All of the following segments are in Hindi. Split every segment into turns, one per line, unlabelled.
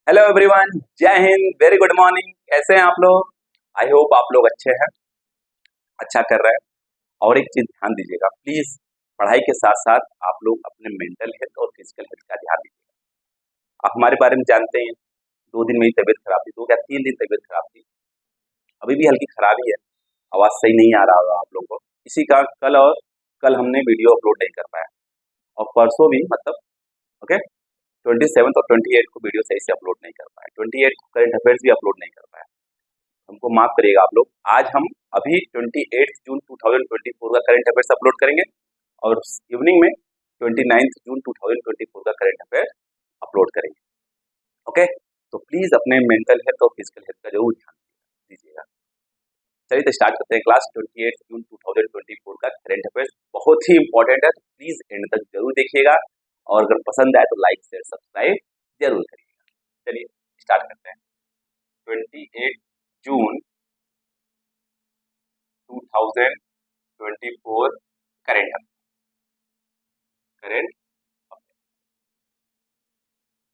हेलो एवरीवन, जय हिंद, वेरी गुड मॉर्निंग। कैसे हैं आप लोग? आई होप आप लोग अच्छे हैं, अच्छा कर रहे हैं। और एक चीज ध्यान दीजिएगा प्लीज, पढ़ाई के साथ साथ आप लोग अपने मेंटल हेल्थ और फिजिकल हेल्थ का ध्यान दीजिएगा। आप हमारे बारे में जानते हैं, 2 दिन मेरी तबीयत खराब थी, 2 या 3 दिन तबीयत खराब थी, अभी भी हल्की खराबी है, आवाज सही नहीं आ रहा होगा आप लोगों को। इसी का कल हमने वीडियो अपलोड नहीं कर पाया, और परसों भी मतलब ओके 27 और 28 को वीडियो सही से अपलोड नहीं कर पाए, 28 को करंट अफेयर्स भी अपलोड नहीं कर पाए, हमको माफ करिएगा आप लोग। आज हम अभी 28 जून 2024 का करंट अफेयर्स अपलोड करेंगे, और इवनिंग में 29 जून 2024 का करंट अफेयर अपलोड करेंगे। ओके, तो प्लीज अपने मेंटल हेल्थ और फिजिकल हेल्थ का जरूर ध्यान दीजिएगा। चलिए तो स्टार्ट करते हैं। क्लास 28 जून 2024 का करंट अफेयर्स बहुत ही इंपॉर्टेंट है, तो प्लीज एंड तक जरूर देखिएगा, और अगर पसंद आए तो लाइक शेयर सब्सक्राइब जरूर करिएगा। चलिए स्टार्ट करते हैं। 28 जून 2024 करंट अफेयर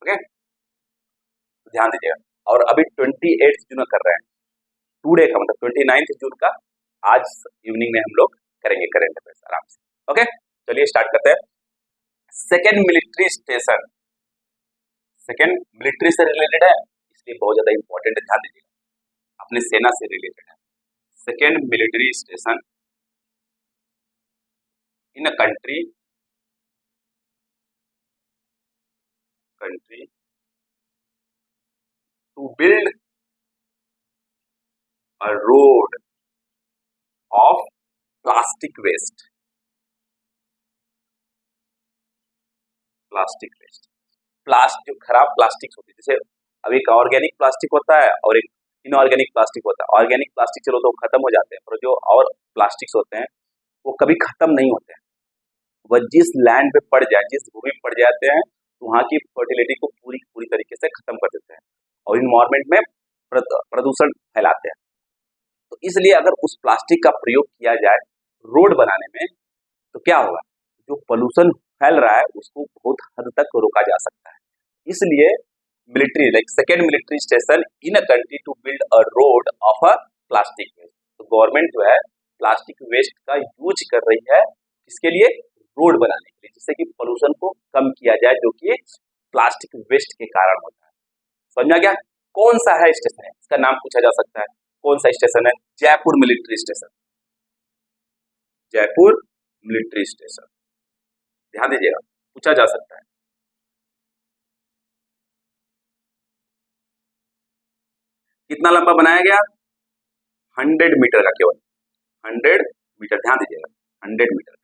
ओके, ध्यान दीजिएगा। और अभी 28 जून कर रहे हैं, 2 डे का मतलब 29 जून का आज इवनिंग में हम लोग करेंगे करंट अफेयर्स आराम से। ओके, चलिए स्टार्ट करते हैं। Second military station, second military से रिलेटेड है, इसलिए बहुत ज्यादा इंपॉर्टेंट है, ध्यान दीजिएगा, अपने सेना से रिलेटेड है। Second military station in a country to build a road of plastic waste. जो खराब प्लास्टिक होती है, जैसे अब एक ऑर्गेनिक प्लास्टिक होता है और एक इनऑर्गेनिक प्लास्टिक होता है। ऑर्गेनिक प्लास्टिक चलो तो खत्म हो जाते हैं, पर जो और प्लास्टिक्स होते हैं वो कभी खत्म नहीं होते हैं। वह जिस लैंड पे पड़ जाए, जिस भूमि पे पड़ जाते हैं, तो वहाँ की फर्टिलिटी को पूरी पूरी तरीके से खत्म कर देते हैं और इन्वायरमेंट में प्रदूषण फैलाते हैं। तो इसलिए अगर उस प्लास्टिक का प्रयोग किया जाए रोड बनाने में, तो क्या होगा, जो पोल्यूशन फैल रहा है उसको बहुत हद तक रोका जा सकता है। इसलिए military like second military station in a country to build a road of a plastic waste. तो गवर्नमेंट जो है प्लास्टिक वेस्ट का यूज कर रही है, किसके लिए? रोड बनाने के लिए, जिससे कि पोल्यूशन को कम किया जाए, जो कि प्लास्टिक वेस्ट के कारण होता है। समझा गया? कौन सा है स्टेशन है, इसका नाम पूछा जा सकता है। कौन सा स्टेशन है? Jaipur military station, Jaipur military station, ध्यान दीजिएगा, पूछा जा सकता है। कितना लंबा बनाया गया? 100 मीटर का, केवल 100 मीटर, ध्यान दीजिएगा, 100 मीटर।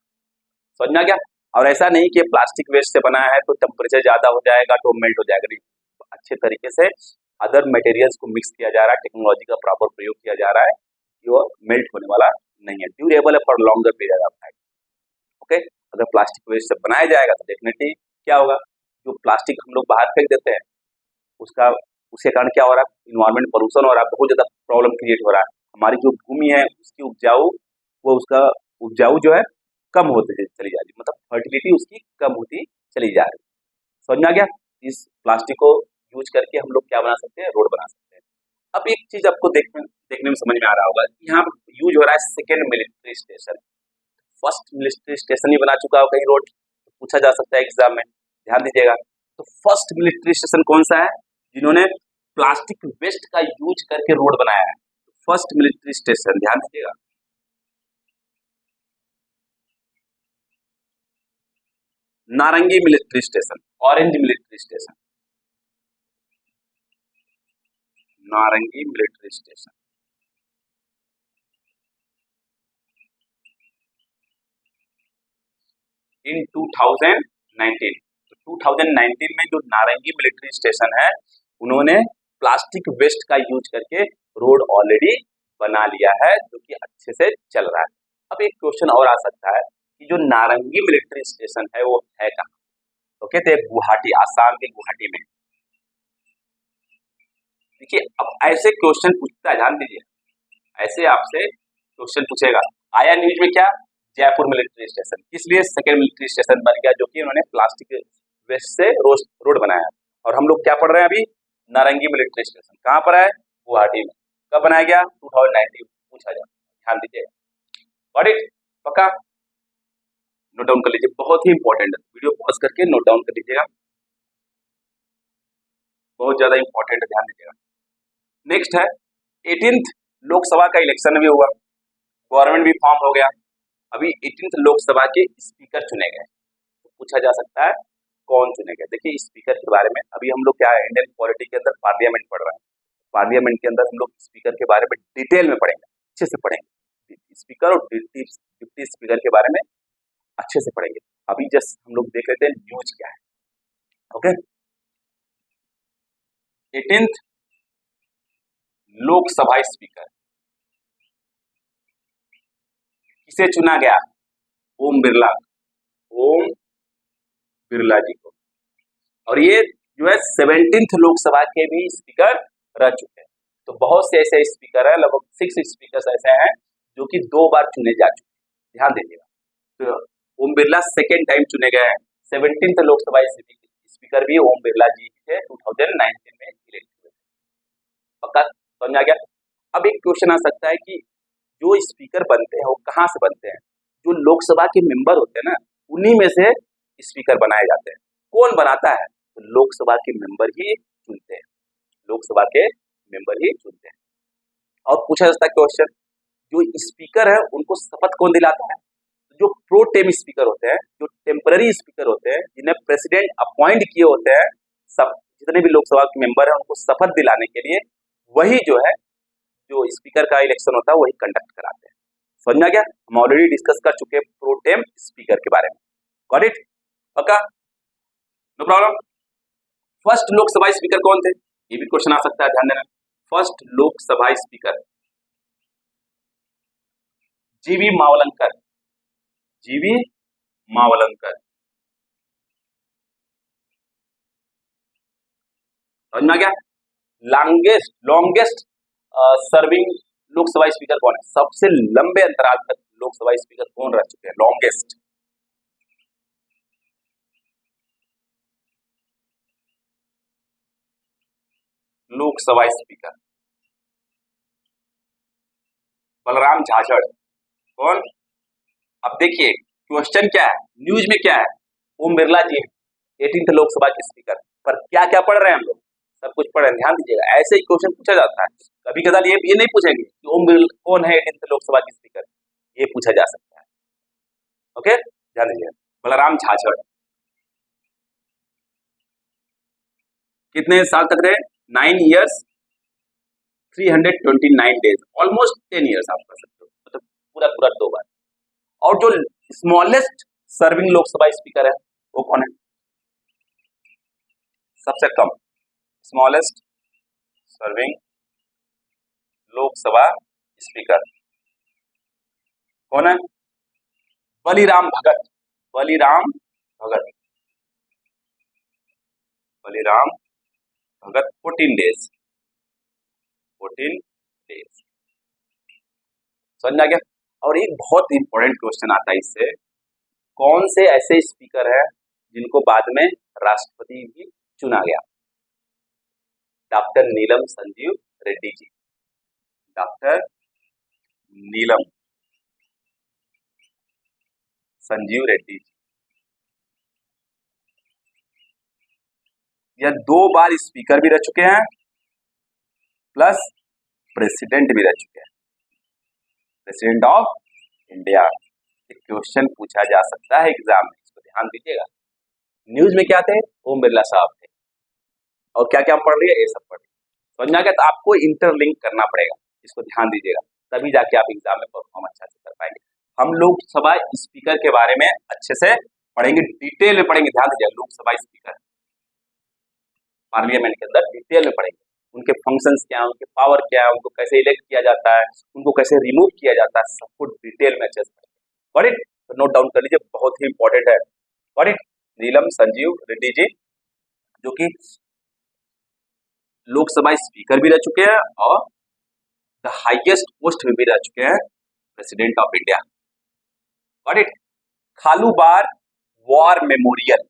समझना क्या? और ऐसा नहीं कि प्लास्टिक वेस्ट से बना है तो टेम्परेचर ज्यादा हो जाएगा तो मेल्ट हो जाएगा, नहीं, अच्छे तरीके से अदर मटेरियल्स को मिक्स किया जा रहा है, टेक्नोलॉजी का प्रॉपर प्रयोग किया जा रहा है, जो मेल्ट होने वाला नहीं है, ड्यूरेबल है for longer period of time. Okay, अगर प्लास्टिक वेस्ट से बनाया जाएगा तो डेफिनेटली क्या होगा, जो प्लास्टिक हम लोग बाहर फेंक देते हैं उसका उसके कारण क्या हो रहा है, इन्वायरमेंट पोल्यूशन हो रहा है, बहुत ज्यादा प्रॉब्लम क्रिएट हो रहा है। हमारी जो भूमि है उसकी उसका उपजाऊ जो है कम होती चली जा रही है, मतलब फर्टिलिटी उसकी कम होती चली जा रही है। समझ में आ गया? इस प्लास्टिक को यूज करके हम लोग क्या बना सकते हैं, रोड बना सकते हैं। अब एक चीज आपको देखने में समझ में आ रहा होगा, यहाँ यूज हो रहा है second military station. First military station ही बना चुका हो कहीं रोड, तो पूछा जा सकता है एग्जाम में, ध्यान दीजिएगा। तो फर्स्ट मिलिट्री स्टेशन कौन सा है जिन्होंने प्लास्टिक वेस्ट का यूज करके रोड बनाया है? फर्स्ट मिलिट्री स्टेशन, ध्यान दीजिएगा, नारंगी military station, orange military station, नारंगी मिलिट्री स्टेशन। इन 2019, 2019 में जो नारंगी मिलिट्री स्टेशन है, उन्होंने प्लास्टिक वेस्ट का यूज करके रोड ऑलरेडी बना लिया है, जो कि अच्छे से चल रहा है। अब एक क्वेश्चन और आ सकता है कि जो नारंगी मिलिट्री स्टेशन है वो है कहाँ? तो कहते हैं गुवाहाटी, आसाम के गुवाहाटी में। देखिए अब ऐसे क्वेश्चन पूछता है, ध्यान दीजिए, ऐसे आपसे क्वेश्चन पूछेगा। आया न्यूज में क्या? जयपुर मिलिट्री स्टेशन, इसलिए सेकेंड मिलिट्री स्टेशन बन गया, जो कि उन्होंने प्लास्टिक वेस्ट से रोड बनाया। और हम लोग क्या पढ़ रहे हैं अभी? नारंगी मिलिट्री स्टेशन कहाँ पर है? गुवाहाटी में। कब बनाया गया? 2019 पूछा जाए, ध्यान दीजिए। Got it? पक्का? नोट डाउन कर लीजिए, बहुत ही इंपॉर्टेंट है, वीडियो पॉज करके नोट डाउन कर लीजिएगा, बहुत ज्यादा इंपॉर्टेंट है, ध्यान दीजिएगा। नेक्स्ट है 18th लोकसभा का इलेक्शन भी हुआ, गवर्नमेंट भी फॉर्म हो गया, अभी 18th लोकसभा के स्पीकर चुने गए। तो पूछा जा सकता है कौन चुने गए। देखिए स्पीकर के बारे में अभी हम लोग क्या है, इंडियन पॉलिटी के अंदर पार्लियामेंट पढ़ रहे हैं, पार्लियामेंट के अंदर हम लोग स्पीकर के बारे में डिटेल में पढ़ेंगे, अच्छे से पढ़ेंगे, स्पीकर और डिप्टी स्पीकर के बारे में अच्छे से पढ़ेंगे। अभी जस्ट हम लोग देख लेते हैं न्यूज क्या है। ओके, 18th लोकसभा स्पीकर किसे चुना गया? ओम बिरला, ओम बिरला जी को। और ये जो है 17th लोकसभा के भी स्पीकर रह चुके हैं। तो बहुत से ऐसे स्पीकर हैं, लगभग 6 स्पीकर ऐसे हैं जो कि 2 बार चुने जा चुके हैं, ध्यान दीजिएगा। तो ओम बिरला सेकेंड टाइम चुने गए हैं। 17th लोकसभा स्पीकर भी ओम बिरला जी थे, 2019 में इलेक्ट हुए। पक्का समझ आ गया? अब एक क्वेश्चन आ सकता है कि जो स्पीकर बनते हैं वो कहाँ से बनते हैं? जो लोकसभा के मेंबर होते हैं ना, उन्हीं में से स्पीकर बनाए जाते हैं। कौन बनाता है? तो लोकसभा के मेंबर ही चुनते हैं, लोकसभा के मेंबर ही चुनते हैं। और पूछा जाता है क्वेश्चन, जो स्पीकर है उनको शपथ कौन दिलाता है? जो प्रो टेम स्पीकर होते हैं, जो टेम्पररी स्पीकर होते हैं, जिन्हें प्रेसिडेंट अपॉइंट किए होते हैं, सब जितने भी लोकसभा के मेंबर हैं उनको शपथ दिलाने के लिए वही जो है, जो स्पीकर का इलेक्शन होता है वही कंडक्ट कराते हैं। समझ में आ गया? हम ऑलरेडी डिस्कस कर चुके हैं प्रो टेम स्पीकर के बारे में। Got it? पक्का? No problem. First Lok Sabha speaker कौन थे? ये भी क्वेश्चन आ सकता है, ध्यान देना। फर्स्ट लोकसभा स्पीकर जीवी मावलंकर, जीवी मावलंकर। समझ में आ गया? लॉन्गेस्ट सर्विंग लोकसभा स्पीकर कौन है? सबसे लंबे अंतराल तक लोकसभा स्पीकर कौन रह चुके हैं? लॉन्गेस्ट लोकसभा स्पीकर बलराम झाझड़। कौन? अब देखिए क्वेश्चन क्या है, न्यूज में क्या है? ओम बिरला जी 18th लोकसभा के स्पीकर, पर क्या क्या पढ़ रहे हैं हम लोग? सब कुछ पढ़ रहे हैं, ध्यान दीजिएगा। ऐसे ही क्वेश्चन पूछा जाता है, कभी कदार ये नहीं पूछेंगे कि ओम बिरला कौन है 18th लोकसभा के स्पीकर, ये पूछा जा सकता है। ओके, ध्यान दीजिएगा। बलराम झाझड़ कितने साल तक रहे? 9 years 329 days, ऑलमोस्ट 10 years आप कह सकते हो, मतलब पूरा पूरा 2 बार। और जो स्मॉलेस्ट सर्विंग लोकसभा स्पीकर है वो कौन है? सबसे कम स्मॉलेस्ट सर्विंग लोकसभा स्पीकर कौन है? बलिराम भगत, बलिराम भगत, बलिराम भगत 14 days, 14 days। समझ में आ गया? और एक बहुत इंपॉर्टेंट क्वेश्चन आता है इससे, कौन से ऐसे स्पीकर हैं जिनको बाद में राष्ट्रपति भी चुना गया? डॉक्टर नीलम संजीव रेड्डी जी, डॉक्टर नीलम संजीव रेड्डी जी, यह 2 बार स्पीकर भी रह चुके हैं प्लस प्रेसिडेंट भी रह चुके हैं, प्रेसिडेंट ऑफ इंडिया। क्वेश्चन पूछा जा सकता है एग्जाम में, इसको ध्यान दीजिएगा। न्यूज में क्या थे? ओम बिरला साहब थे। और क्या क्या पढ़ रही है? ये सब पढ़ रही है। समझ में आ गया? तो आपको इंटरलिंक करना पड़ेगा, इसको ध्यान दीजिएगा, तभी जाके आप एग्जाम में परफॉर्म अच्छा से कर पाएंगे। हम लोकसभा स्पीकर के बारे में अच्छे से पढ़ेंगे, डिटेल में पढ़ेंगे, ध्यान दीजिएगा। लोकसभा स्पीकर पार्लियामेंट के अंदर डिटेल में पढ़ेंगे, उनके फंक्शंस क्या है, उनके पावर क्या है, उनको कैसे इलेक्ट किया जाता है, उनको कैसे रिमूव किया जाता है, सब कुछ डिटेल में अच्छे से पढ़ेंगे। Got it? तो नोट डाउन कर लीजिए, बहुत ही इंपॉर्टेंट है। Got it? नीलम संजीव रेड्डी जी जो कि लोकसभा स्पीकर भी रह चुके हैं और द हाईएस्ट पोस्ट में भी रह चुके हैं, president of India. Got it? Khalubar war memorial,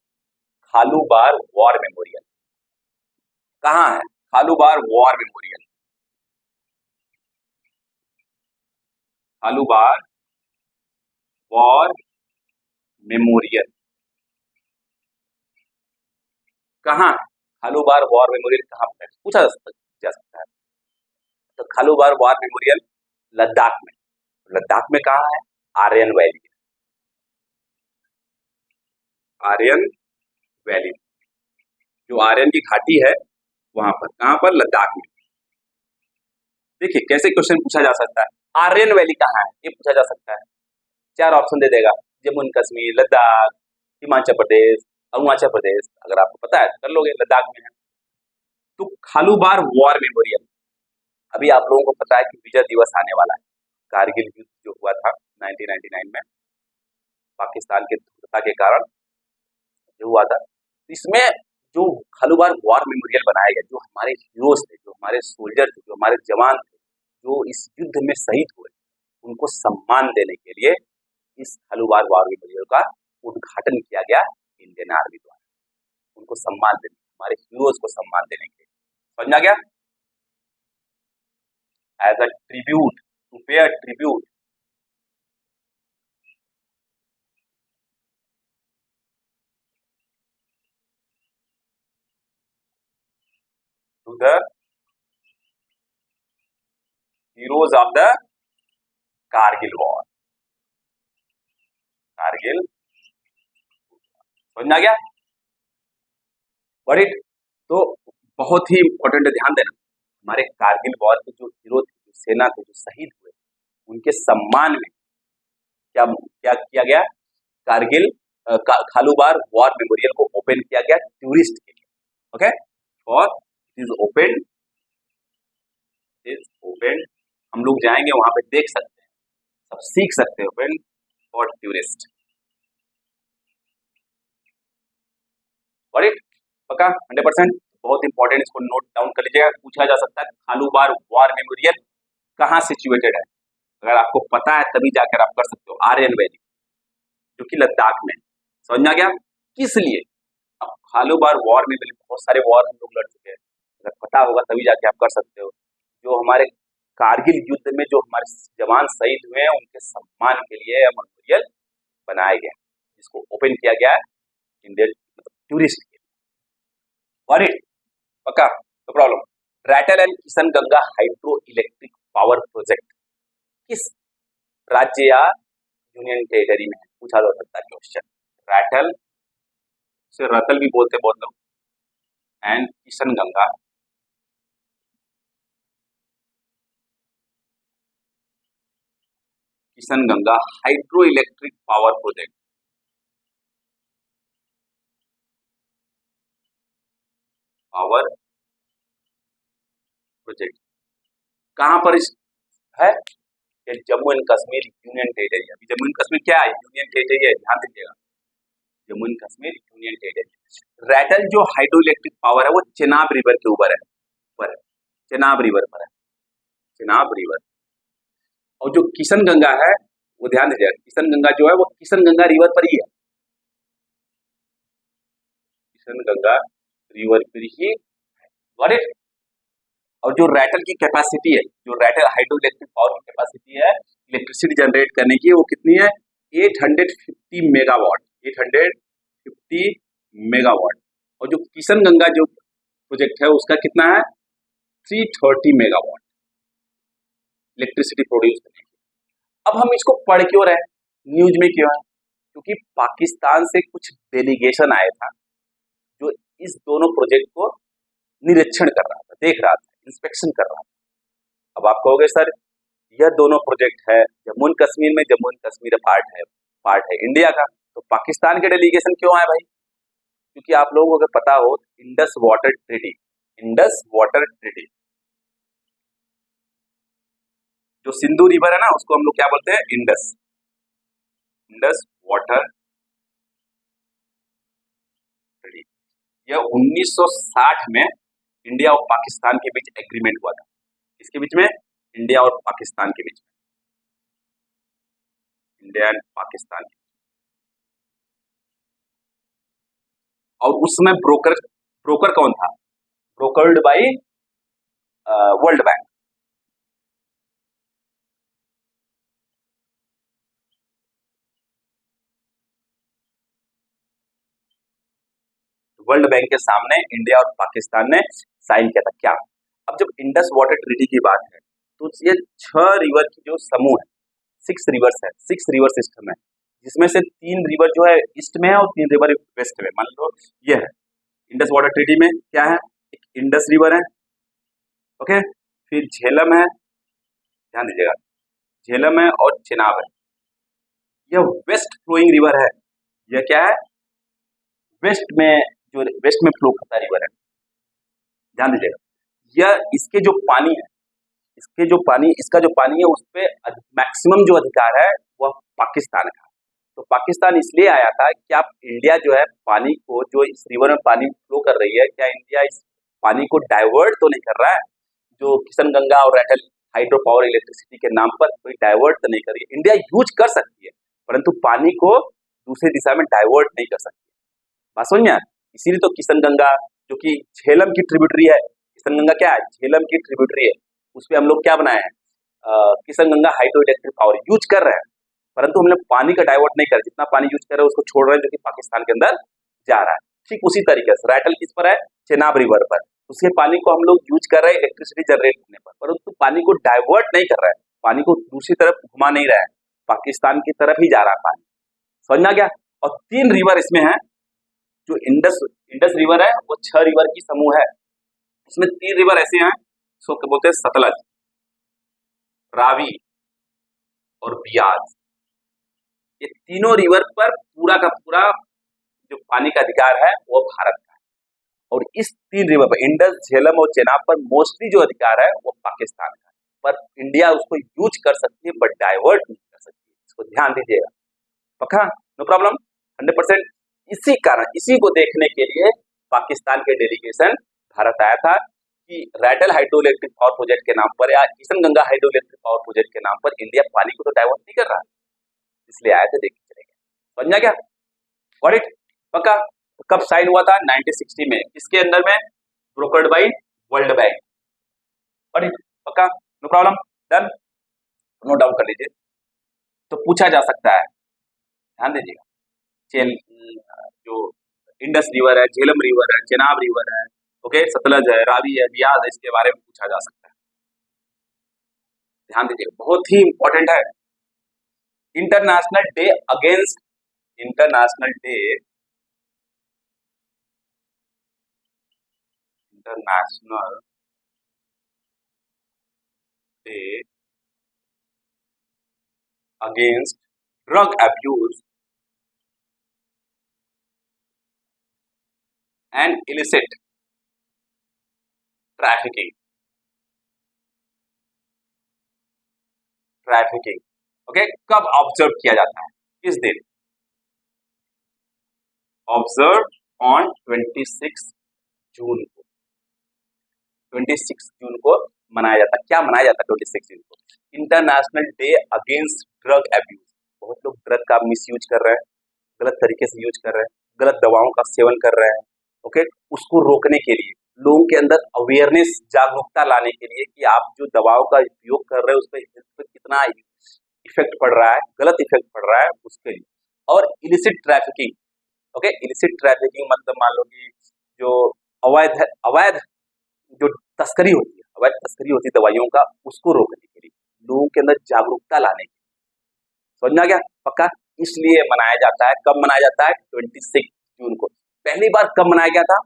Khalubar war memorial कहाँ है? Khalubar war memorial, Khalubar war memorial कहाँ, खालूबार वॉर मेमोरियल कहाँ पर है? पूछा जा सकता है। तो खालूबार वॉर मेमोरियल लद्दाख में, लद्दाख में कहाँ है? आर्यन वैली, आर्यन वैली, जो आर्यन की घाटी है वहां पर, कहां पर? लद्दाख में। देखिए कैसे क्वेश्चन पूछा जा सकता है, आर्यन वैली कहाँ है ये पूछा जा सकता है। चार ऑप्शन दे देगा, जम्मू एंड कश्मीर, लद्दाख, हिमाचल प्रदेश, अरुणाचल प्रदेश। अगर आपको पता है तो कर लोगे, लद्दाख में है। तो खालूबार वॉर मेमोरियल, अभी आप लोगों को पता है कि विजय दिवस आने वाला है, कारगिल युद्ध जो हुआ था 1999 में पाकिस्तान के धूर्तता के कारण जो हुआ था, इसमें जो खालूबार वॉर मेमोरियल बनाया गया, जो हमारे हीरोज थे, जो हमारे सोल्जर थे, जो हमारे जवान थे, जो इस युद्ध में शहीद हुए, उनको सम्मान देने के लिए इस खालूबार वॉर मेमोरियल का उद्घाटन किया गया इंडियन आर्मी द्वारा, उनको सम्मान देने, हमारे हीरोज को सम्मान देने के लिए। समझ आ गया? As a tribute, to pay a tribute to the heroes of the Kargil war, Kargil. समझ में आ गया? इट तो बहुत ही इंपॉर्टेंट, ध्यान देना, हमारे कारगिल वॉर के जो हीरो थे, जो सेना थे, जो शहीद हुए, उनके सम्मान में क्या क्या किया गया? कारगिल खालूबार वॉर मेमोरियल को ओपन किया गया टूरिस्ट के लिए। ओके, और it is open, is open, हम लोग जाएंगे वहां पे, देख सकते हैं, सब सीख सकते हैं, ओपन फॉर टूरिस्ट। इट पक्का 100%, बहुत इंपॉर्टेंट, इसको नोट डाउन कर लीजिएगा, पूछा जा सकता है खालूबार वॉर मेमोरियल कहाँ सिचुएटेड है। अगर आपको पता है तभी जाकर आप कर सकते हो, आर्यन वैली जो कि लद्दाख में। समझ में आ गया किस लिए? अब खालूबार वॉर मेमोरियल, बहुत सारे वॉर हम लोग लड़ चुके हैं, अगर पता होगा तभी जाके आप कर सकते हो। जो हमारे कारगिल युद्ध में जो हमारे जवान शहीद हुए हैं, उनके सम्मान के लिए यह मेमोरियल बनाया गया, जिसको ओपन किया गया है इंडियन टूरिस्ट के लिए। इट पक्का, no problem. Ratle and Kishanganga hydro electric power project किस राज्य या यूनियन टेरिटरी में है? पूछा जा सकता है क्वेश्चन। रैटल से रतल भी बोलते बहुत लोग, and Kishanganga, Kishanganga hydro electric power project, power project कहां पर है? ये Jammu and Kashmir union territory. अभी जम्मू एंड कश्मीर क्या है? यूनियन टेरिटरी है, ध्यान दीजिएगा, Jammu and Kashmir union territory. Ratle जो हाइड्रो इलेक्ट्रिक पावर है वो चेनाब रिवर के ऊपर है, ऊपर है, चेनाब रिवर पर है, चेनाब रिवर। और जो किशनगंगा है वो ध्यान दीजिएगा, किशनगंगा जो है वो किशनगंगा रिवर पर ही है, किशनगंगा रिवर पर ही। Got it? और जो रैटल की कैपेसिटी है, जो रैटल हाइड्रो इलेक्ट्रिक पावर की कैपेसिटी है इलेक्ट्रिसिटी जनरेट करने की, वो कितनी है? 850 मेगावाट, 850 मेगावाट। और जो किशनगंगा जो प्रोजेक्ट है उसका कितना है? 330 मेगावाट इलेक्ट्रिसिटी प्रोड्यूस करने की। अब हम इसको पढ़ क्यों रहे, न्यूज में क्यों है? क्योंकि पाकिस्तान से कुछ डेलीगेशन आया था जो इस दोनों प्रोजेक्ट को निरीक्षण कर रहा था, देख रहा था, इंस्पेक्शन कर रहा था। अब आप कहोगे सर यह दोनों प्रोजेक्ट है जम्मू एंड कश्मीर में, जम्मू एंड कश्मीर पार्ट है इंडिया का, तो पाकिस्तान के डेलीगेशन क्यों आए भाई? क्योंकि आप लोगों को अगर पता हो, Indus water treaty, Indus water treaty, जो सिंधु रिवर है ना उसको हम लोग क्या बोलते हैं? Indus, Indus water treaty. यह 1960 में इंडिया और पाकिस्तान के बीच एग्रीमेंट हुआ था। किसके बीच में? इंडिया और पाकिस्तान के बीच में, इंडिया एंड पाकिस्तान। और उस समय ब्रोकर कौन था? Brokered by world bank. World bank के सामने इंडिया और पाकिस्तान ने साइन किया था क्या? अब जब इंडस वाटर ट्रीटी की बात है तो ये 6 रिवर की जो समूह है, 6 रिवर्स है, 6 रिवर सिस्टम है, जिसमें से 3 रिवर जो है ईस्ट में है और 3 रिवर वेस्ट में। मान लो ये है इंडस वाटर ट्रीटी में क्या है, एक इंडस रिवर है, ओके, फिर झेलम है, ध्यान दीजिएगा, झेलम है और चेनाब है। यह वेस्ट फ्लोइंग रिवर है, यह क्या है, वेस्ट में, जो वेस्ट में फ्लो करता रिवर है, ध्यान दीजिएगा। यह इसके जो पानी है, इसका जो पानी है उस पे मैक्सिमम जो अधिकार है वह पाकिस्तान का। तो पाकिस्तान इसलिए आया था कि आप इंडिया जो है पानी को, जो इस रिवर में पानी फ्लो कर रही है, क्या इंडिया इस पानी को डाइवर्ट तो नहीं कर रहा है, जो किशन गंगा और रैटल हाइड्रो पावर इलेक्ट्रिसिटी के नाम पर कोई डाइवर्ट तो नहीं कर रही है। इंडिया यूज कर सकती है परंतु पानी को दूसरी दिशा में डाइवर्ट नहीं कर सकती। बात समझ में? इसीलिए तो किशन गंगा जो कि झेलम की ट्रिब्यूटरी है, किशन गंगा क्या है, झेलम की ट्रिब्यूटरी है, उस पर हम लोग क्या बनाए हैं, Kishan Ganga hydro electric power use कर रहे हैं, परंतु हम लोग पानी का डाइवर्ट नहीं कर रहे, जितना पानी यूज कर रहे हैं उसको छोड़ रहे हैं, जो कि पाकिस्तान के अंदर जा रहा है। ठीक उसी तरीके से रैटल किस पर है, चेनाब रिवर पर, उसके पानी को हम लोग यूज कर रहे हैं इलेक्ट्रिसिटी जनरेट करने पर, परंतु पानी को डाइवर्ट नहीं कर रहे हैं, पानी को दूसरी तरफ घुमा नहीं रहे हैं, पाकिस्तान की तरफ ही जा रहा है पानी। समझ में आ गया? और 3 रिवर इसमें है, जो इंडस रिवर है वो 6 रिवर की समूह है, इसमें 3 रिवर ऐसे हैं, सो क्या बोलते हैं, सतलज, रावी और बियास। ये तीनों रिवर पर पूरा का पूरा जो पानी का अधिकार है वो भारत का है, और इस 3 रिवर पर, इंडस, झेलम और चेनाब पर मोस्टली जो अधिकार है वो पाकिस्तान का है, पर इंडिया उसको यूज कर सकती है बट डाइवर्ट नहीं कर सकती, इसको ध्यान दीजिएगा। पक्का? No problem, 100%। इसी कारण, इसी को देखने के लिए पाकिस्तान के डेलीगेशन भारत आया था कि Ratle hydro electric power project के नाम पर या Kishan Ganga hydro electric power project के नाम पर इंडिया पानी को तो डाइवर्ट नहीं कर रहा, इसलिए आया था, देख के चलेंगे। समझना क्या? Got it? पक्का? तो कब साइन हुआ था? 1960 में। किसके अंदर में? Brokered by World Bank. Got it? पक्का? No problem, done, note down कर लीजिए। तो पूछा जा सकता है, ध्यान दीजिएगा, जो इंडस रिवर है, झेलम रिवर है, चेनाब रिवर है, ओके, सतलज है, रावी है, बियास है, इसके बारे में पूछा जा सकता है, ध्यान दीजिएगा, बहुत ही इंपॉर्टेंट है। International day against, international day, international day against drug abuse and illicit trafficking, okay, कब ऑब्जर्व किया जाता है, किस दिन? ऑब्जर्व ऑन 26 जून को, 26 जून को मनाया जाता है। क्या मनाया जाता है 26 जून को? International day against drug abuse. बहुत लोग ड्रग का मिसयूज कर रहे हैं, गलत तरीके से यूज कर रहे हैं, गलत दवाओं का सेवन कर रहे हैं, ओके, उसको रोकने के लिए, लोगों के अंदर अवेयरनेस, जागरूकता लाने के लिए कि आप जो दवाओं का उपयोग कर रहे हैं उस पर हेल्थ पे कितना इफेक्ट पड़ रहा है, गलत इफेक्ट पड़ रहा है, उसके लिए। और illicit trafficking, okay, illicit trafficking मतलब मान लो कि जो अवैध जो तस्करी होती है, अवैध तस्करी होती है दवाइयों का, उसको रोकने के लिए, लोगों के अंदर जागरूकता लाने के लिए। समझना क्या? पक्का? इसलिए मनाया जाता है। कब मनाया जाता है? 26 जून को। पहली बार कब मनाया गया था?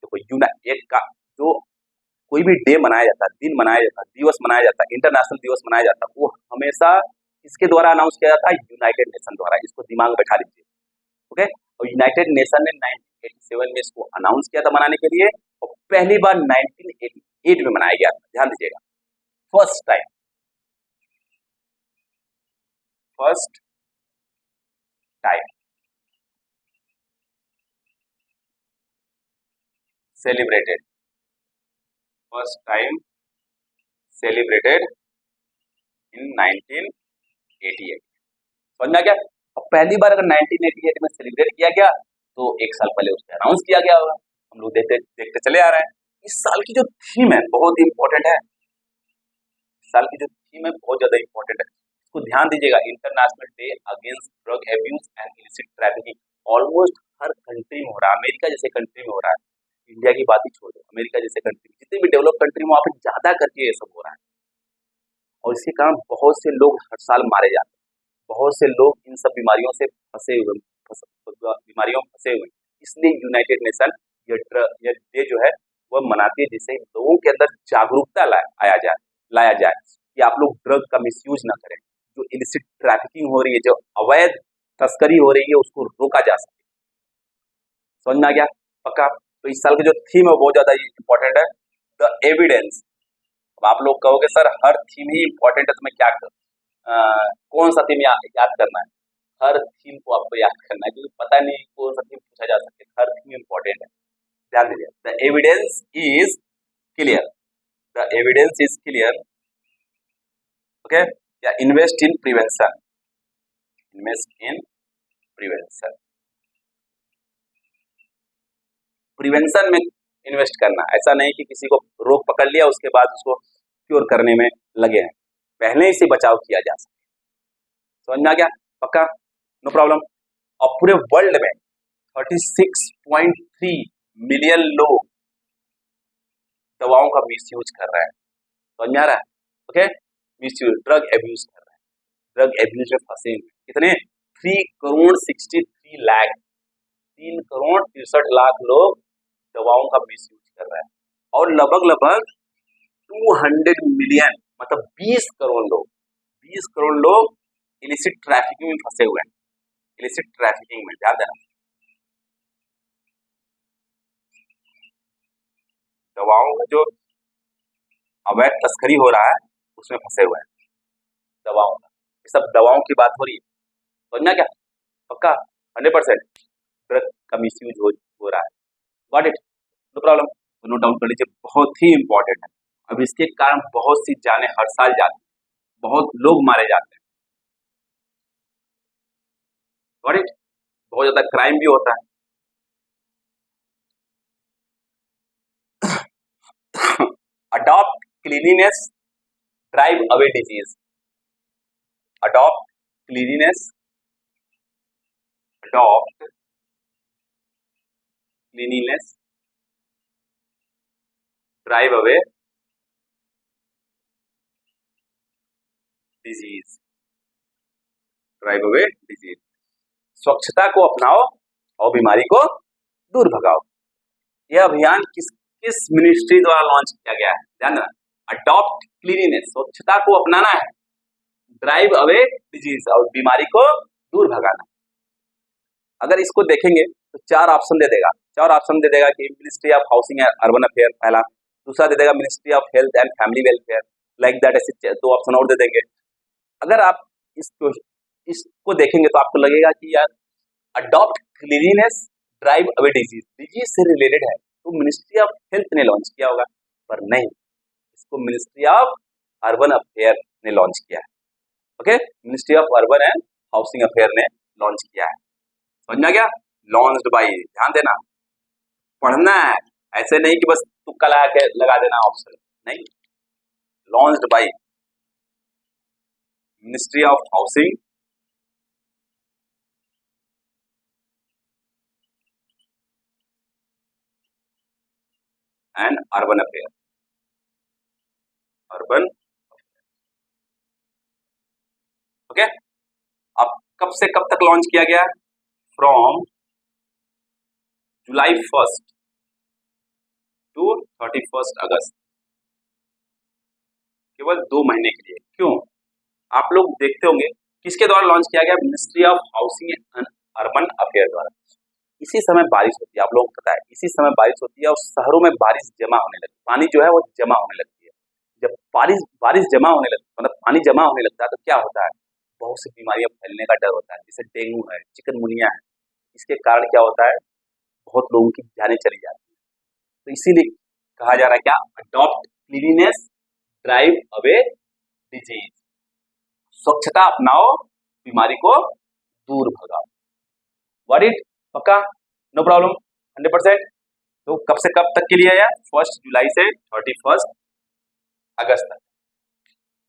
देखो, एक का जो कोई भी डे मनाया जाता है, दिन मनाया जाता है, दिवस मनाया जाता है, इंटरनेशनल दिवस मनाया जाता है, वो हमेशा किसके द्वारा अनाउंस किया जाता है? यूनाइटेड नेशन द्वारा। इसको दिमाग में बैठा लीजिए, ओके। और यूनाइटेड नेशन ने 1987 में इसको अनाउंस किया था मनाने के लिए, और पहली बार 1988 में मनाया गया था। ध्यान दीजिएगा, first time celebrated, first time celebrated in 1988। समझना क्या? और पहली बार अगर 1988 में सेलिब्रेट किया गया तो 1 साल पहले उसको अनाउंस किया गया होगा, हम लोग देखते देखते चले आ रहे हैं। इस साल की जो थीम है बहुत इंपॉर्टेंट है, इस साल की जो थीम है बहुत ज्यादा इंपॉर्टेंट है, इसको ध्यान दीजिएगा। International day against drug abuse and illicit trafficking. Almost her country में हो रहा है, अमेरिका जैसे कंट्री में हो रहा है, इंडिया की बात ही छोड़ दो, अमेरिका जैसे कंट्री, जितनी भी डेवलप कंट्री में वहाँ पे ज्यादा करके ये सब हो रहा है, और इसके कारण बहुत से लोग हर साल मारे जाते हैं, बहुत से लोग इन सब बीमारियों से बीमारियों में फंसे हुए हैं। इसलिए यूनाइटेड नेशन ये डे जो है वह मनाती है, जिससे लोगों के अंदर जागरूकता लाया जाए कि आप लोग ड्रग का मिसयूज ना करें, जो इलिसिट ट्रैफिकिंग हो रही है, जो अवैध तस्करी हो रही है, उसको रोका जा सके। समझ में आ गया? पक्का? तो इस साल की जो थीम है वो बहुत ज्यादा इंपॉर्टेंट है, द एविडेंस। अब आप लोग कहोगे सर हर थीम ही इंपॉर्टेंट है तो मैं क्या करूं? कौन सा थीम याद करना है? हर थीम को आपको याद करना है, क्योंकि पता नहीं कौन सा थीम पूछा जा सकता है, हर थीम इंपॉर्टेंट है। ध्यान दीजिए, the evidence is clear, the evidence is clear, okay. या invest in prevention, invest in prevention, prevention में इन्वेस्ट करना। ऐसा नहीं कि किसी को रोग पकड़ लिया उसके बाद उसको क्योर करने में लगे हैं, पहले ही से बचाव किया जा सके। समझ में आ गया? पक्का? No problem. और पूरे वर्ल्ड में 36.3 मिलियन लोग दवाओं का मिसयूज कर रहे हैं। समझ में आ रहा है? ओके, मिसयूज, ड्रग एब्यूज कर रहे हैं, ड्रग एब्यूज में फंसे हुए। कितने? 3 करोड़ 63 लाख, 3 करोड़ 63 लाख लोग दवाओं का मिसयूज कर रहे हैं, और लगभग 200 मिलियन, मतलब 20 करोड़ लोग, 20 करोड़ लोग इलिसिट ट्रैफिकिंग में फंसे हुए हैं, इलिसिट ट्रैफिकिंग में। ध्यान देना, दवाओं का जो अवैध तस्करी हो रहा है उसमें फंसे हुए हैं, दवाओं का, ये सब दवाओं की बात हो रही है। समझना क्या? पक्का? 100% ड्रग का मिसयूज हो रहा है। Got it? No problem. तो नोट डाउन कर लीजिए, बहुत ही इंपॉर्टेंट है। अब इसके कारण बहुत सी जानें हर साल जाती हैं, बहुत लोग मारे जाते हैं। Got it? बहुत ज्यादा क्राइम भी होता है। Adopt cleanliness, drive away disease. Adopt cleanliness, adopt cleanliness, drive away disease, drive away disease. स्वच्छता को अपनाओ और बीमारी को दूर भगाओ। यह अभियान किस किस मिनिस्ट्री द्वारा लॉन्च किया गया है? ध्यान देना, अडॉप्ट क्लीनिनेस, स्वच्छता को अपनाना है, ड्राइव अवे डिजीज, और बीमारी को दूर भगाना। अगर इसको देखेंगे तो 4 ऑप्शन दे देगा, 4 ऑप्शन दे देगा कि ministry of housing and urban affair पहला, दूसरा दे देगा ministry of health and family welfare, like that. ऐसे 2 ऑप्शन और दे देंगे। अगर आप इसको देखेंगे तो आपको लगेगा कि यार adopt cleanliness, drive away disease, disease से रिलेटेड है तो मिनिस्ट्री ऑफ हेल्थ ने लॉन्च किया होगा, पर नहीं, इसको मिनिस्ट्री ऑफ अर्बन अफेयर ने लॉन्च किया है। Okay, ministry of urban and housing affair ने लॉन्च किया है। समझ में आ गया? लॉन्च्ड बाय, ध्यान देना, पढ़ना है, ऐसे नहीं कि बस तुक्का लगा देना ऑप्शन, नहीं। Launched by ministry of housing and urban affair, urban. Okay, अब कब से कब तक लॉन्च किया गया? फ्रॉम जुलाई 1 टू 31 अगस्त, केवल 2 महीने के लिए। क्यों? आप लोग देखते होंगे किसके द्वारा लॉन्च किया गया? Ministry of housing and urban affair द्वारा। इसी समय बारिश होती है, आप लोगों को पता है, इसी समय बारिश होती है और शहरों में बारिश जमा होने लगती है, पानी जो है वो जमा होने लगती है। जब बारिश जमा होने लगती है, मतलब पानी जमा होने लगता है, तो क्या होता है? बहुत सी बीमारियां फैलने का डर होता है, जैसे डेंगू है, चिकनगुनिया है। इसके कारण क्या होता है? बहुत लोगों की जानें चली जाती है। तो इसीलिए कहा जा रहा है क्या? Adopt cleanliness, drive away disease, स्वच्छता अपनाओ, बीमारी को दूर भगाओ। What it? पक्का? No problem, 100%। तो कब से कब तक के लिए है? 1 जुलाई से 31 अगस्त तक।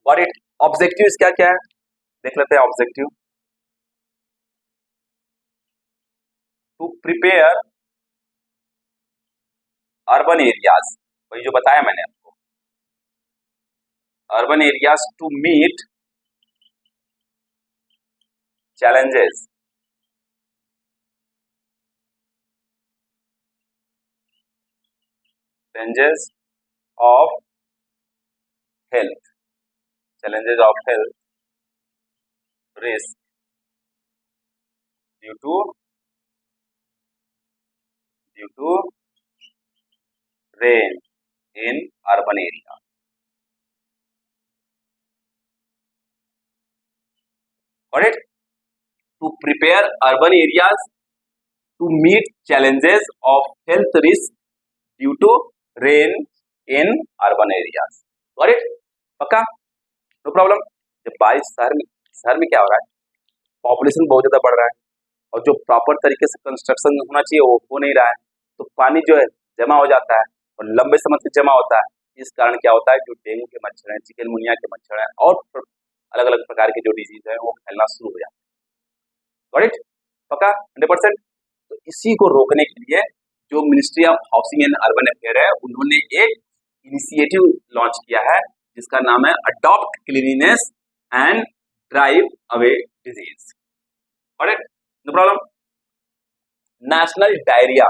और इट ऑब्जेक्टिव इसका क्या है, देख लेते हैं objective. To prepare urban areas, वही जो बताया मैंने आपको, urban areas to meet challenges of health, challenges of health risk due to rain in urban area. Got it? To prepare urban areas to meet challenges of health risk due to rain in urban areas. Got it? पक्का? No problem. जब बारिश शहर में क्या हो रहा है, पॉपुलेशन बहुत ज्यादा बढ़ रहा है और जो प्रॉपर तरीके से कंस्ट्रक्शन होना चाहिए वो हो नहीं रहा है, तो पानी जो है जमा हो जाता है और लंबे समय से जमा होता है। इस कारण क्या होता है, जो डेंगू के मच्छर हैं, चिकनगुनिया के मच्छर हैं और अलग अलग प्रकार के जो डिजीज है वो फैलना शुरू हो जाता है। Got it? पक्का? 100%। तो इसी को रोकने के लिए जो ministry of housing and urban affair है, उन्होंने एक इनिशिएटिव लॉन्च किया है जिसका नाम है adopt cleanliness and drive away disease. Got it? No problem. National diarrhoea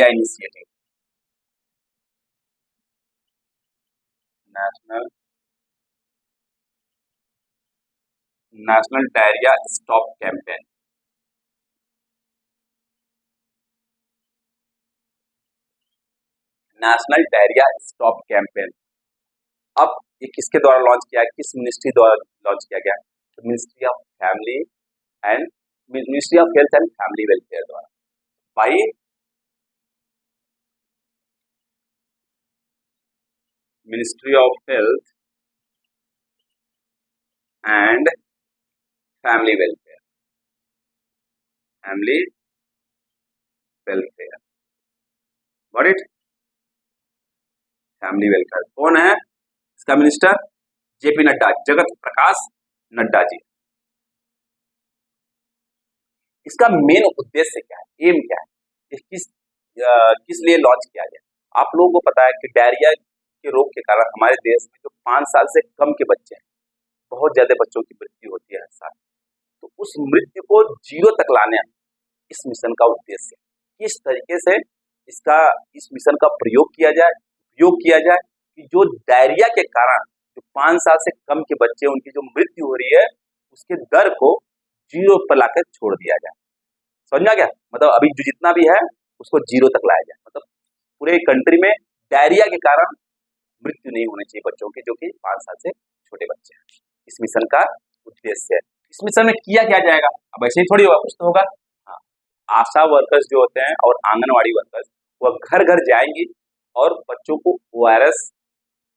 initiative, national diarrhoea stop campaign. National diarrhoea stop campaign अब ये किसके द्वारा लॉन्च किया, किस मिनिस्ट्री द्वारा लॉन्च किया गया? तो ministry of health and family welfare द्वारा। भाई ministry of health and family welfare, got it? Family welfare कौन है इसका मिनिस्टर? जेपी नड्डा, जगत प्रकाश नड्डा जी। इसका मेन उद्देश्य क्या है, एम क्या है, किस लिए लॉन्च किया गया? आप लोगों को पता है कि डायरिया के रोग के कारण हमारे देश में जो 5 साल से कम के बच्चे हैं, बहुत ज्यादा बच्चों की मृत्यु होती है हर साल। तो उस मृत्यु को 0 तक लाने इस मिशन का उद्देश्य है। किस तरीके से इस मिशन का प्रयोग किया जाए कि जो डायरिया के कारण जो 5 साल से कम के बच्चे उनकी जो मृत्यु हो रही है उसके दर को 0 पर लाकर छोड़ दिया जाए। समझा क्या? मतलब अभी जो जितना भी है उसको 0 तक लाया जाए, मतलब पूरे कंट्री में डायरिया के कारण मृत्यु नहीं होनी चाहिए बच्चों की, जो कि 5 साल से छोटे बच्चे हैं। इस मिशन का उद्देश्य है। इस मिशन में किया क्या जाएगा? अब ऐसे ही थोड़ी होगा, कुछ तो होगा। हाँ, आशा वर्कर्स जो होते हैं और आंगनवाड़ी वर्कर्स वह घर घर जाएंगी और बच्चों को ORS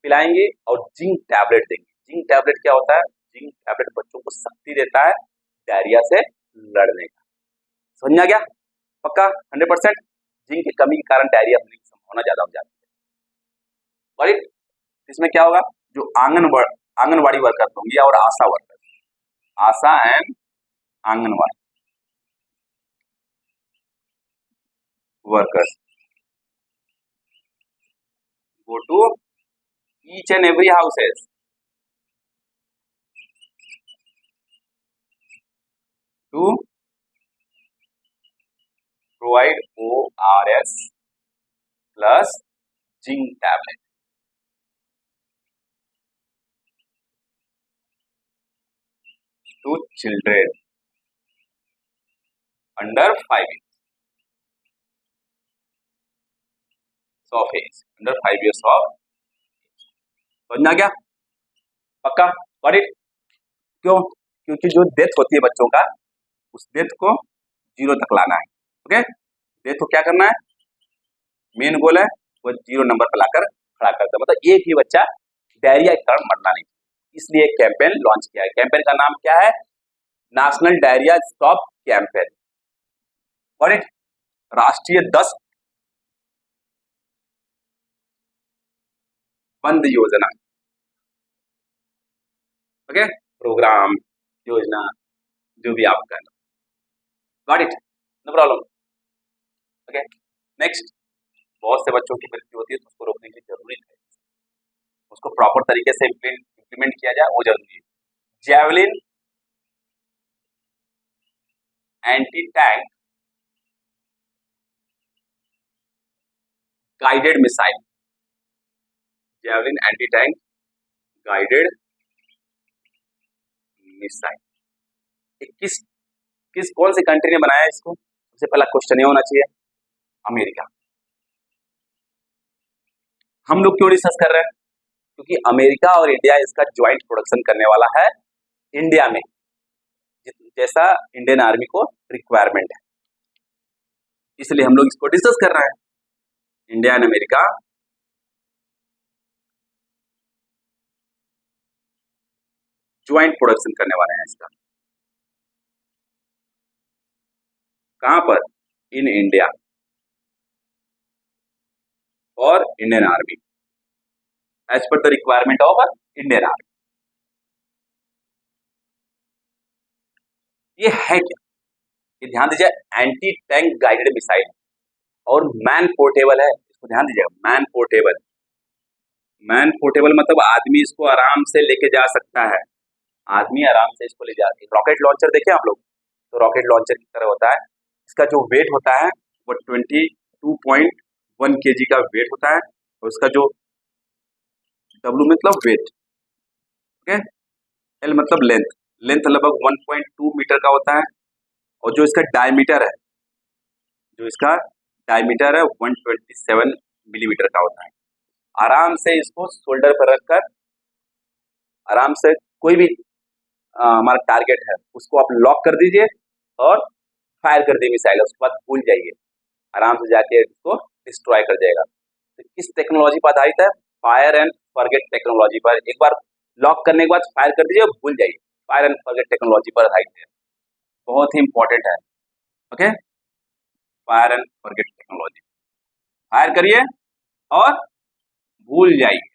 पिलाएंगे और जिंक टैबलेट देंगे। जिंक टैबलेट क्या होता है? जिंक टैबलेट बच्चों को शक्ति देता है डायरिया से लड़ने का। समझा गया? पक्का? 100%। जिंक की कमी के कारण डायरिया होने की संभावना ज्यादा हो जाती है। राइट? इसमें क्या होगा, जो आंगनवाड़ी वर्कर होंगी और ASHA worker, ASHA and anganwadi workers go to each and every houses to provide ORS plus zinc tablet to children under 5 years of age, under 5 years of age। समझना क्या? पक्का? Got it? क्यों? क्योंकि जो डेथ होती है बच्चों का, उस डेथ को 0 तक लाना है। ओके? डेथ को क्या करना है, मेन गोल है वो 0 नंबर पर लाकर खड़ा कर दे, मतलब एक ही बच्चा डायरिया के कारण मरना नहीं। इसलिए एक कैंपेन लॉन्च किया है। कैंपेन का नाम क्या है? National diarrhoea stop campaign. और इट राष्ट्रीय 10 बंद योजना, ओके, प्रोग्राम, योजना, जो भी आप कहना, got it, no problem. Okay, next, बहुत से बच्चों की मृत्यु होती है तो उसको रोकने की जरूरी है, उसको प्रॉपर तरीके से इम्प्लीमेंट किया जाए, वो जरूरी है। Javelin anti tank guided missile, javelin anti tank guided missile, किस किस कौन सी कंट्री ने बनाया इसको? सबसे पहला क्वेश्चन ये होना चाहिए, अमेरिका। हम लोग क्यों डिस्कस कर रहे हैं? क्योंकि अमेरिका और इंडिया इसका ज्वाइंट प्रोडक्शन करने वाला है इंडिया में, जैसा इंडियन आर्मी को रिक्वायरमेंट है, इसलिए हम लोग इसको डिस्कस कर रहे हैं। India and America joint production करने वाले हैं इसका, कहां पर? इन इंडिया और Indian army, as per the requirement of Indian army. ये है क्या? ये ध्यान दीजिए, एंटी टैंक गाइडेड मिसाइल और मैन पोर्टेबल है, इसको ध्यान दीजिएगा, मैन पोर्टेबल। मैन पोर्टेबल मतलब आदमी इसको आराम से लेके जा सकता है, आदमी आराम से इसको ले जाते हैं। रॉकेट लॉन्चर देखे आप लोग, तो रॉकेट लॉन्चर की तरह होता है, इसका जो वेट होता है वो 22.1 kg का वेट होता है, और उसका जो W मतलब वेट, ओके, L मतलब लेंथ, लेंथ लगभग 1.2 मीटर का होता है, और जो इसका डायमीटर है, जो इसका डायमीटर है 127 मिलीमीटर का होता है। आराम से इसको शोल्डर पर रखकर आराम से कोई भी हमारा टारगेट है उसको आप लॉक कर दीजिए और फायर कर दिए मिसाइल, उसके बाद भूल जाइए, आराम से जाके इसको डिस्ट्रॉय कर जाएगा। तो किस टेक्नोलॉजी पर आधारित है? फायर एंड फॉरगेट टेक्नोलॉजी पर। एक बार लॉक करने के बाद फायर कर दीजिए, भूल जाइए, फायर एंड फॉरगेट टेक्नोलॉजी पर आधारित है, बहुत ही इंपॉर्टेंट है। Okay, fire and forget technology, fire करिए और भूल जाइए,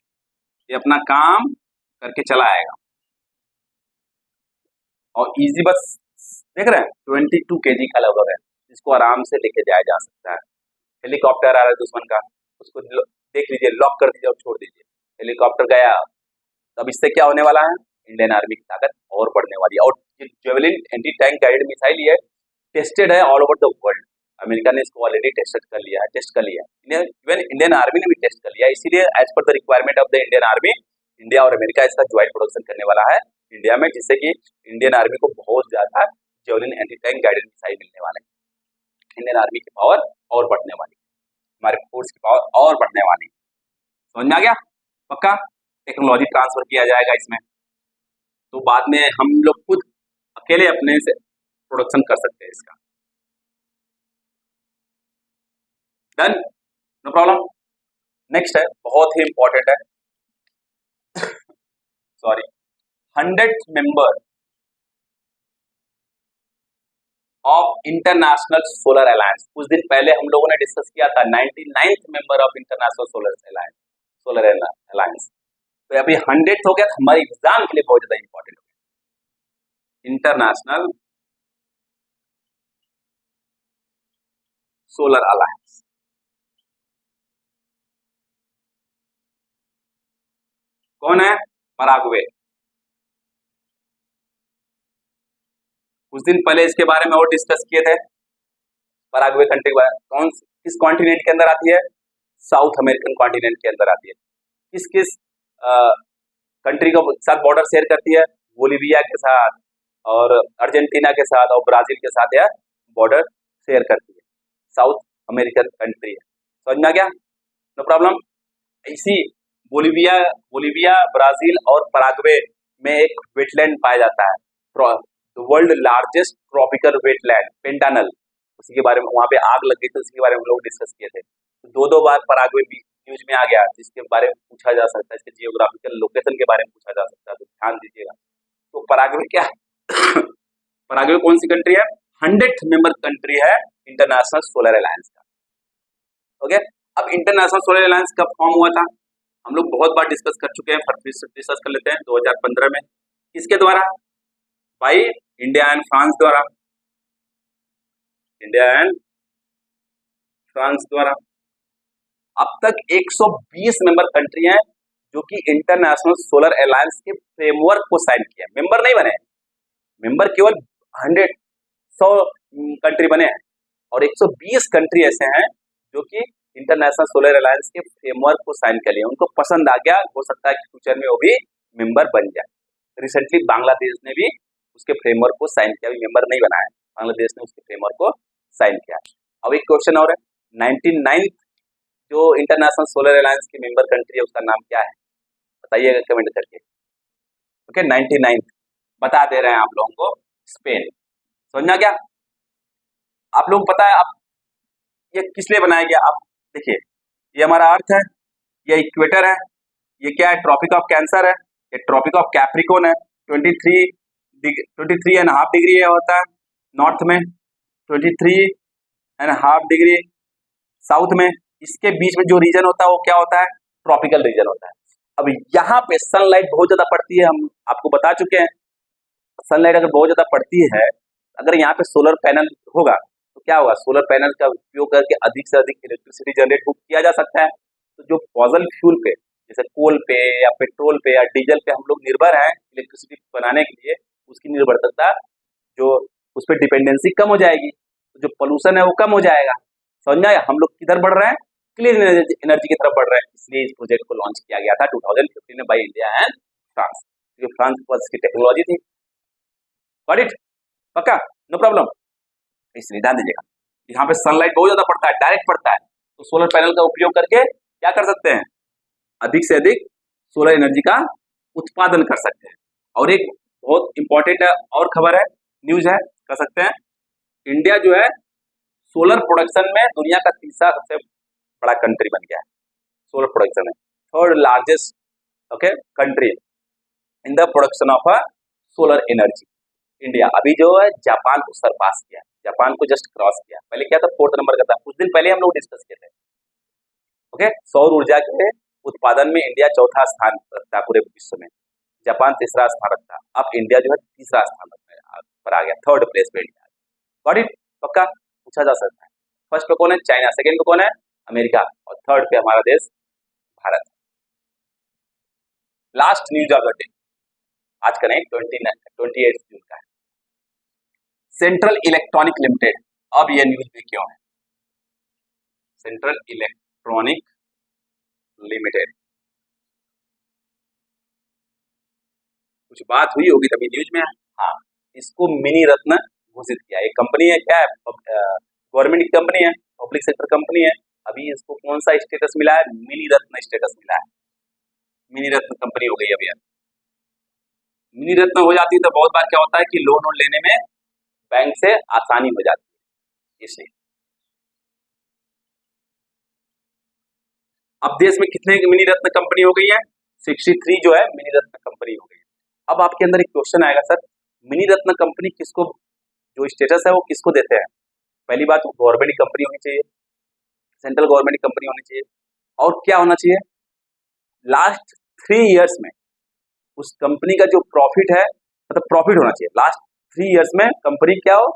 ये अपना काम करके चला आएगा। और इजी बस देख रहे हैं, 22 kg का लगभग है, इसको आराम से लेके जाया जा सकता है। हेलीकॉप्टर आ रहा है दुश्मन का, उसको देख लीजिए, लॉक कर दीजिए और छोड़ दीजिए, हेलीकॉप्टर गया। तब इससे क्या होने वाला है? इंडियन आर्मी की ताकत और बढ़ने वाली है। और javelin anti tank guided missile ये टेस्टेड है all over the world, America ने इसको ऑलरेडी टेस्ट कर लिया है, इवन इंडियन आर्मी ने भी टेस्ट कर लिया है। इसीलिए as per the requirement of the Indian army, India और अमेरिका इसका ज्वाइंट प्रोडक्शन करने वाला है इंडिया में, जिससे कि इंडियन आर्मी को बहुत ज्यादा javelin anti tank guided missile मिलने वाले हैं। इंडियन आर्मी की पावर और बढ़ने वाली, हमारे फोर्स की पावर और बढ़ने वाली। समझ में आ गया? पक्का टेक्नोलॉजी ट्रांसफर किया जाएगा इसमें, तो बाद में हम लोग खुद अकेले अपने से प्रोडक्शन कर सकते हैं इसका। Done, no problem. नेक्स्ट है, बहुत ही इंपॉर्टेंट है, sorry, 100th member of international solar alliance. कुछ दिन पहले हम लोगों ने डिस्कस किया था 99th member of international solar alliance. तो अभी 100th हो गया, तो हमारे एग्जाम के लिए बहुत ज्यादा इंपॉर्टेंट हो गया। इंटरनेशनल सोलर अलायंस कौन है? पराग्वे। कुछ दिन पहले इसके बारे में और डिस्कस किए थे, पराग्वे कंट्री किस कॉन्टिनेंट के अंदर आती है? साउथ अमेरिकन कॉन्टिनेंट के अंदर आती है। किस किस कंट्री के साथ बॉर्डर शेयर करती है? बोलिविया के साथ और अर्जेंटीना के साथ और ब्राजील के साथ यह बॉर्डर शेयर करती है, साउथ अमेरिकन कंट्री है। समझ में आ गया? No problem. इसी बोलिविया, ब्राजील और पराग्वे में एक वेटलैंड पाया जाता है, world largest tropical wetland Pantanal, उसी के बारे में, वहां पे आग लग गई थी, उसी के बारे में हम लोग डिस्कस किए थे। तो दो बार पराग्वे न्यूज में आ गया, जिसके बारे में पूछा जा सकता है, इसके जियोग्राफिकल लोकेशन के बारे में पूछा जा सकता है, तो ध्यान दीजिएगा। तो पराग्वे क्या पराग्वे कौन सी कंट्री है? 100th मेंबर कंट्री है इंटरनेशनल सोलर अलायंस का। ओके, अब इंटरनेशनल सोलर अलायंस कब फॉर्म हुआ था, हम लोग बहुत बार डिस्कस कर चुके हैं, फिर से डिस्कस कर लेते हैं। 2015 में। किसके द्वारा? भाई इंडिया एंड फ्रांस द्वारा। इंडिया एंड फ्रांस द्वारा। अब तक 120 मेंबर कंट्री हैं जो कि इंटरनेशनल सोलर अलायंस के फ्रेमवर्क को साइन किया। मेंबर नहीं बने, मेंबर केवल 100 कंट्री बने हैं और 120 कंट्री ऐसे हैं जो कि इंटरनेशनल सोलर अलायंस के फ्रेमवर्क को साइन कर लिए। उनको पसंद आ गया, हो सकता है कि फ्यूचर में वो भी मेंबर बन जाए। रिसेंटली बांग्लादेश ने भी उसके फ्रेमवर्क को साइन किया, अभी मेंबर नहीं बना है, बांग्लादेश ने उसके फ्रेमवर्क को साइन किया। अब एक क्वेश्चन और है, 99 जो इंटरनेशनल सोलर अलायंस की मेंबर कंट्री है उसका नाम क्या है, बताइएगा कमेंट करके। ओके, 99 बता दे रहे हैं आप लोगों को, स्पेन। समझना क्या? आप लोग पता है आप ये किस लिए बनाया गया? आप देखिए, ये हमारा अर्थ है, ये इक्वेटर है, ये क्या है? ट्रॉपिक ऑफ कैंसर है, ये ट्रॉपिक ऑफ कैप्रिकॉर्न है। 23.5 डिग्री ये होता है नॉर्थ में, 23.5 डिग्री साउथ में। इसके बीच में जो रीजन होता है वो क्या होता है? ट्रॉपिकल रीजन होता है। अब यहाँ पे सनलाइट बहुत ज्यादा पड़ती है, हम आपको बता चुके हैं। सनलाइट अगर बहुत ज्यादा पड़ती है, अगर यहाँ पे सोलर पैनल होगा तो क्या होगा? सोलर पैनल का उपयोग करके अधिक से अधिक इलेक्ट्रिसिटी जनरेट किया जा सकता है। तो जो फॉसल फ्यूल पे, जैसे कोल पे या पेट्रोल पे या डीजल पे हम लोग निर्भर हैं इलेक्ट्रिसिटी बनाने के लिए, उसकी निर्भरता जो उस पर डिपेंडेंसी कम हो जाएगी, तो जो पोल्यूशन है वो कम हो जाएगा। समझ आया? हम लोग किधर बढ़ रहे हैं? क्लीन एनर्जी की तरफ बढ़ रहे हैं। इसलिए इस प्रोजेक्ट को लॉन्च किया गया था 2015 में बाय इंडिया एंड फ्रांस, क्योंकि फ्रांस के पास इसकी टेक्नोलॉजी थी। Got it? पक्का? No problem. इसलिए ध्यान दीजिएगा, यहाँ पे सनलाइट बहुत ज्यादा पड़ता है, डायरेक्ट पड़ता है, तो सोलर पैनल का उपयोग करके क्या कर सकते हैं? अधिक से अधिक सोलर एनर्जी का उत्पादन कर सकते हैं। और एक बहुत इंपॉर्टेंट और खबर है, न्यूज है, कर सकते हैं, इंडिया जो है सोलर प्रोडक्शन में दुनिया का तीसरा सबसे बड़ा कंट्री बन गया है। सोलर प्रोडक्शन में third largest okay country in the production of solar energy. India अभी जो है जापान को सरपास किया, जापान को जस्ट क्रॉस किया। पहले क्या था? 4th नंबर का था, कुछ दिन पहले हम लोग डिस्कस किए थे। ओके, सौर ऊर्जा के उत्पादन में इंडिया चौथा स्थान रखता है पूरे विश्व में, जापान तीसरा स्थान रखता है। अब इंडिया जो है तीसरा स्थान पर आ गया, 3rd प्लेस पे इंडिया। Got it? पक्का? पूछा जा सकता है। फर्स्ट पे कौन है? चाइना। सेकंड पे कौन है? अमेरिका। और 3rd पे हमारा देश Bharat. Last news of the day आज का नहीं, 28 जून का है। सेंट्रल इलेक्ट्रॉनिक लिमिटेड, अब ये न्यूज में क्यों है? सेंट्रल इलेक्ट्रॉनिक लिमिटेड, कुछ बात हुई होगी तभी न्यूज में है। हाँ, इसको मिनी रत्न घोषित किया। एक कंपनी है, क्या है? गवर्नमेंट की कंपनी है, पब्लिक सेक्टर कंपनी है। अभी इसको कौन सा स्टेटस मिला है? मिनी रत्न स्टेटस मिला है। मिनी रत्न कंपनी हो गई अभी। मिनी रत्न हो जाती है तो बहुत बार क्या होता है कि लोन लेने में बैंक से आसानी हो जाती है। इसलिए अब देश में कितने मिनी रत्न कंपनी हो गई है? 63 जो है मिनी रत्न कंपनी हो गई है। अब आपके अंदर एक क्वेश्चन आएगा, सर मिनी रत्न कंपनी किसको, जो स्टेटस है वो किसको देते हैं? पहली बात, गवर्नमेंट की कंपनी होनी चाहिए, सेंट्रल गवर्नमेंट की कंपनी होनी चाहिए। और क्या होना चाहिए? लास्ट 3 इयर्स में उस कंपनी का जो प्रॉफिट है, मतलब प्रॉफिट होना चाहिए। लास्ट 3 इयर्स में कंपनी क्या हो?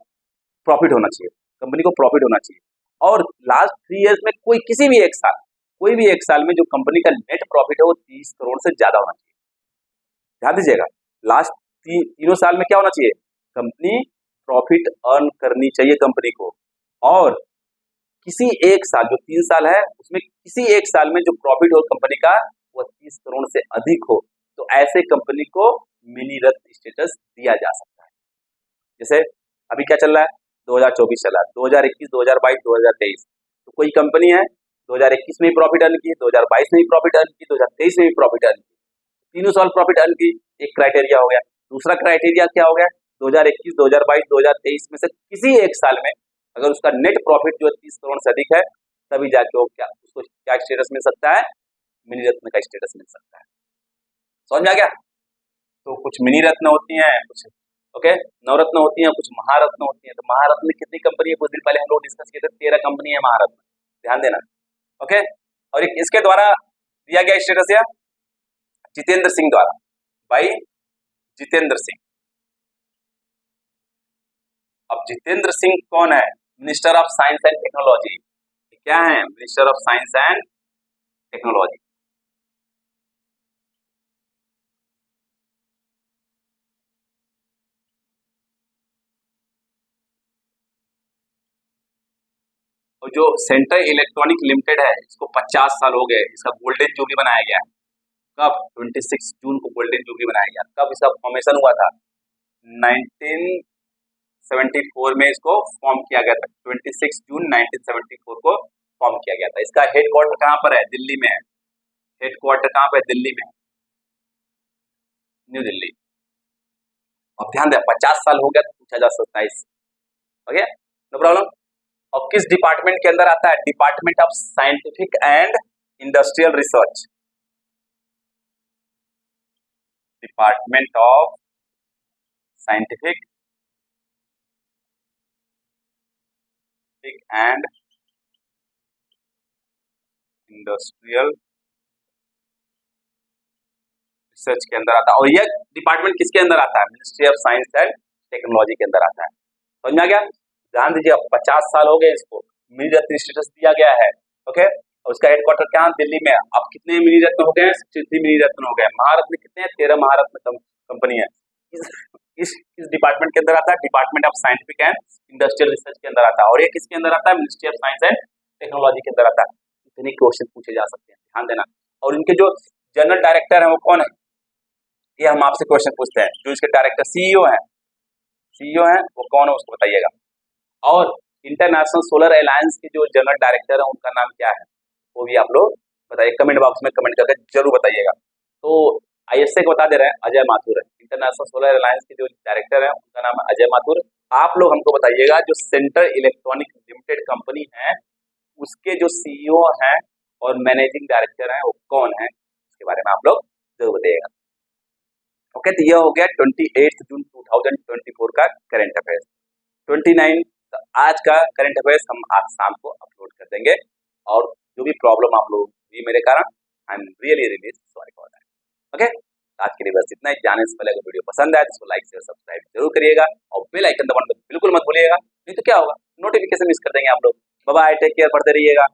प्रॉफिट होना चाहिए, कंपनी को प्रॉफिट होना चाहिए। और लास्ट 3 इयर्स में किसी भी एक साल, कोई भी एक साल में जो कंपनी का नेट प्रॉफिट है वो 30 करोड़ से ज्यादा होना चाहिए। ध्यान दीजिएगा, लास्ट तीनों साल में क्या होना चाहिए? कंपनी प्रॉफिट अर्न करनी चाहिए कंपनी को। और किसी एक साल, जो 3 साल है उसमें किसी एक साल में जो प्रॉफिट हो कंपनी का वो 30 करोड़ से अधिक हो, तो ऐसे कंपनी को मिनी रत्न स्टेटस दिया जा सकता है। जैसे अभी क्या चल रहा है? 2024 चल रहा है, 2021, 2022, 2023। तो कोई कंपनी है 2021 में ही प्रॉफिट अर्न की, 2022 में ही प्रॉफिट अर्न की, 2023 में भी प्रॉफिट अर्न की, तीनों साल प्रॉफिट अर्न की। एक क्राइटेरिया हो गया। दूसरा क्राइटेरिया क्या हो गया? 2021, 2022, 2023 में से किसी एक साल में अगर उसका नेट प्रॉफिट जो 30 करोड़ से अधिक है, तभी जाके वो क्या उसको क्या स्टेटस मिल सकता है? मिनी रत्न का स्टेटस मिल सकता है। समझ आ गया? तो कुछ मिनी रत्न होती हैं, कुछ ओके, नवरत्न होती हैं, कुछ महारत्न होती हैं। तो महारत्न में कितनी कंपनी है, कुछ दिन पहले हम लोग डिस्कस किए थे, 13 कंपनी है महारत्न, ध्यान देना। ओके, और इसके द्वारा दिया गया स्टेटस है जितेंद्र सिंह द्वारा, भाई जितेंद्र सिंह। अब जितेंद्र सिंह कौन है, minister of science and technology. क्या है, minister of science and technology. और जो सेंट्रल इलेक्ट्रॉनिक लिमिटेड है, इसको 50 साल हो गए, इसका गोल्डन जुबली बनाया गया है। कब, 26 जून को गोल्डन जुबली बनाया गया। कब इसका फॉर्मेशन हुआ था, 1974 में इसको फॉर्म किया गया था। 26 जून 1974 को फॉर्म किया गया था। इसका हेडक्वार्टर कहाँ पर है, दिल्ली में है। हेडक्वार्टर कहाँ पर है, दिल्ली में, न्यू दिल्ली। अब ध्यान दे, 50 साल हो गया तो पूछा जा सकता है। Okay, no problem. और किस डिपार्टमेंट के अंदर आता है, department of scientific and industrial research. Department of scientific and industrial research के अंदर आता है। और यह डिपार्टमेंट किसके अंदर आता है, ministry of science and technology के अंदर आता है। समझ में आ गया। ध्यान दीजिए, 50 साल हो गए इसको, मिनी रत्न स्टेटस दिया गया है। ओके, और उसका हेडक्वार्टर कहाँ, दिल्ली में। अब कितने मिनी रत्न हो गए हैं, 63 मिनी रत्न हो गए। महारत्न कितने हैं, 13 महारत्न कंपनी है। इस डिपार्टमेंट के अंदर आता है, department of scientific and industrial research के अंदर आता है। और ये किसके अंदर आता है, ministry of science and technology के अंदर आता है। इतने क्वेश्चन पूछे जा सकते हैं, ध्यान देना। और इनके जो जनरल डायरेक्टर है वो कौन है, ये हम आपसे क्वेश्चन पूछते हैं। जो इसके डायरेक्टर सीईओ है, वो कौन है उसको बताइएगा। और इंटरनेशनल सोलर अलायंस के जो जनरल डायरेक्टर है उनका नाम क्या है, वो भी आप लोग बताइए, कमेंट बॉक्स में कमेंट करके जरूर बताइएगा। तो आईएसए को बता दे रहे हैं, अजय माथुर है। इंटरनेशनल सोलर अलायंस के जो डायरेक्टर है उनका नाम है अजय माथुर। आप लोग हमको बताइएगा जो सेंट्रल इलेक्ट्रॉनिक लिमिटेड कंपनी है उसके जो सीईओ हैं और मैनेजिंग डायरेक्टर हैं वो कौन है, इसके बारे में आप लोग जरूर बताइएगा। ओके, तो यह हो गया 28 जून 2024 का करंट अफेयर्स। 29 आज का करंट अफेयर्स हम आज शाम को अपलोड कर देंगे। और जो भी प्रॉब्लम आप लोग हुई मेरे कारण, I am really sorry for that. Okay, आज के लिए बस इतना ही। जाने से पहले अगर वीडियो पसंद आए तो इसको लाइक शेयर सब्सक्राइब जरूर करिएगा और बेल आइकन दबाना तो बिल्कुल मत भूलिएगा, नहीं तो क्या होगा, नोटिफिकेशन मिस कर देंगे आप लोग। बाय बाय, टेक केयर, पढ़ते रहिएगा।